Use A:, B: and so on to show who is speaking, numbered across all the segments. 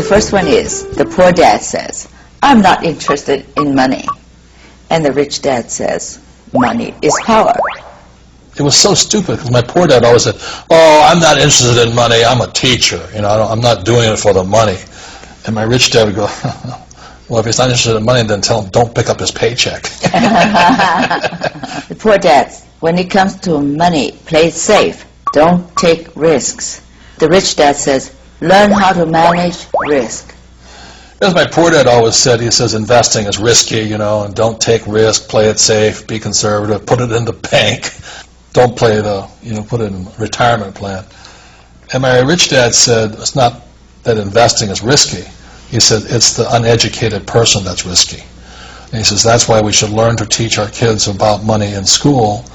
A: The first one is, the poor dad says, I'm not interested in money. And the rich dad says, money is power.
B: It was so stupid because my poor dad always said, oh, I'm not interested in money, I'm a teacher. I'm not doing it for the money. And my rich dad would go, well, if he's not interested in money, then tell him don't pick up his paycheck.
A: The poor dad, when it comes to money, play it safe. Don't take risks. The rich dad says, learn how to manage risk.
B: As my poor dad always said, he says investing is risky, and don't take risk, play it safe, be conservative, put it in the bank. Don't play put it in a retirement plan. And my rich dad said, it's not that investing is risky. He said, it's the uneducated person that's risky. And he says, that's why we should learn to teach our kids about money in school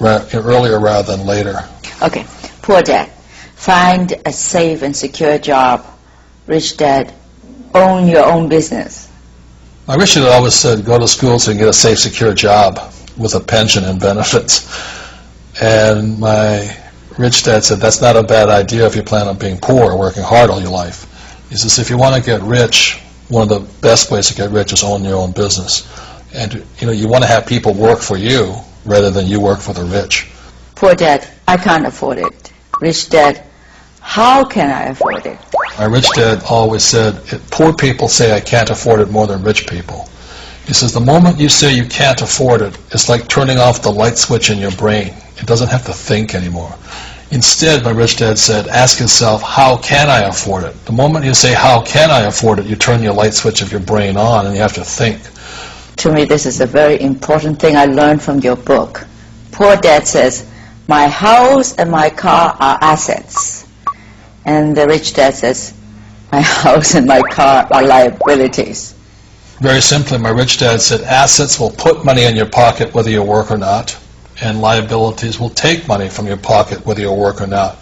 B: earlier rather than later.
A: Okay, poor dad, find a safe and secure job. Rich dad, own your own business.
B: My rich dad always said, go to school so you can get a safe, secure job with a pension and benefits. And my rich dad said, that's not a bad idea if you plan on being poor or working hard all your life. He says, if you want to get rich, one of the best ways to get rich is own your own business. And you want to have people work for you rather than you work for the rich.
A: Poor dad, I can't afford it. Rich dad, how can I afford it?
B: My rich dad always said, poor people say I can't afford it more than rich people. He says, the moment you say you can't afford it, it's like turning off the light switch in your brain. It doesn't have to think anymore. Instead, my rich dad said, ask yourself, how can I afford it? The moment you say, how can I afford it, you turn your light switch of your brain on and you have to think.
A: To me, this is a very important thing I learned from your book. Poor dad says, my house and my car are assets. And the rich dad says, my house and my car are liabilities.
B: Very simply, my rich dad said, assets will put money in your pocket whether you work or not, and liabilities will take money from your pocket whether you work or not.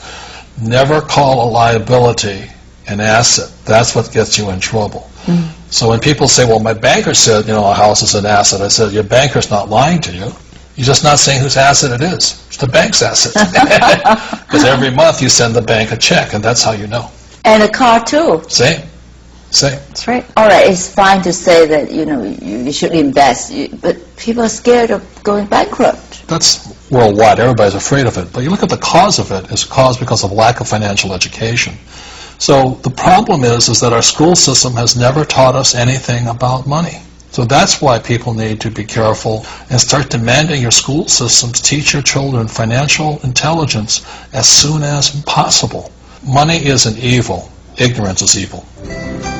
B: Never call a liability an asset. That's what gets you in trouble. So when people say, well, my banker said, a house is an asset, I said, your banker's not lying to you. You're just not saying whose asset it is. It's the bank's asset. Because every month you send the bank a check, and that's how you know.
A: And a car too.
B: Same.
A: That's right. All right, it's fine to say that, you should invest, but people are scared of going bankrupt.
B: That's worldwide. Everybody's afraid of it. But you look at the cause of it, it's caused because of lack of financial education. So the problem is that our school system has never taught us anything about money. So that's why people need to be careful and start demanding your school systems teach your children financial intelligence as soon as possible. Money isn't evil. Ignorance is evil.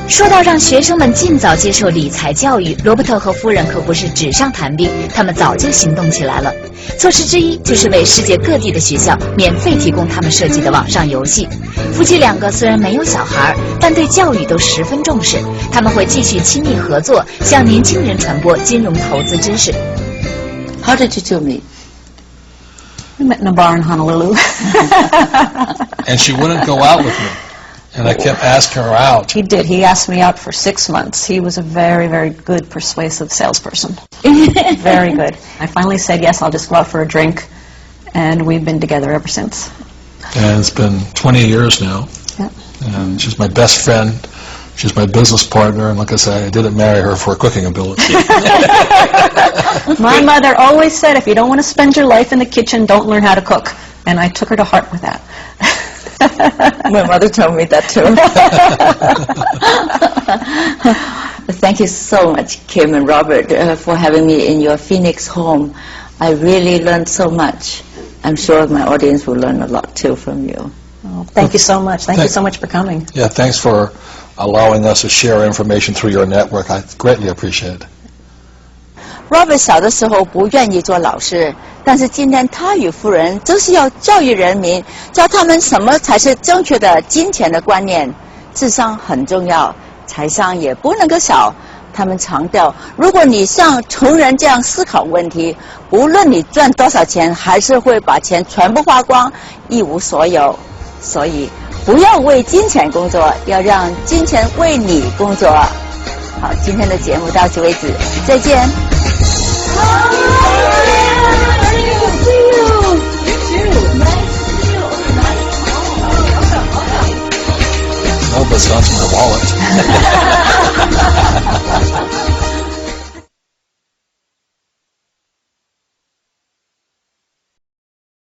C: 说到让学生们尽早接受理财教育，罗伯特和夫人可不是纸上谈兵，他们早就行动起来了。措施之一就是为世界各地的学校免费提供他们设计的网上游戏。夫妻两个虽然没有小孩，但对教育都十分重视，他们会继续亲密合作，向年轻人传播金融投资知识。
A: How did you two meet?
D: We met in a bar in Honolulu.
B: And she wouldn't go out with me. And I kept asking her out.
D: He did. He asked me out for 6 months. He was a very, very good persuasive salesperson. Very good. I finally said, yes, I'll just go out for a drink. And we've been together ever since.
B: And it's been 20 years now.
D: Yeah.
B: And she's my best friend. She's my business partner. And like I said, I didn't marry her for her cooking ability.
D: My mother always said, if you don't want to spend your life in the kitchen, don't learn how to cook. And I took her to heart with that.
A: My mother told me that too. Thank you so much, Kim and Robert, for having me in your Phoenix home. I really learned so much. I'm sure my audience will learn a lot too from you.
D: Oh, thank you so much. Thank you so much for coming.
B: Yeah, thanks for allowing us to share information through your network. I greatly appreciate it.
A: Robert 小的时候不愿意做老师，但是今天他与夫人就是要教育人民，教他们什么才是正确的金钱的观念。智商很重要，财商也不能够少。他们强调，如果你像穷人这样思考问题，无论你赚多少钱，还是会把钱全部花光，一无所有。所以不要为金钱工作，要让金钱为你工作。好，今天的节目到此为止，再见。
B: Nobody until it's gone through her wallet.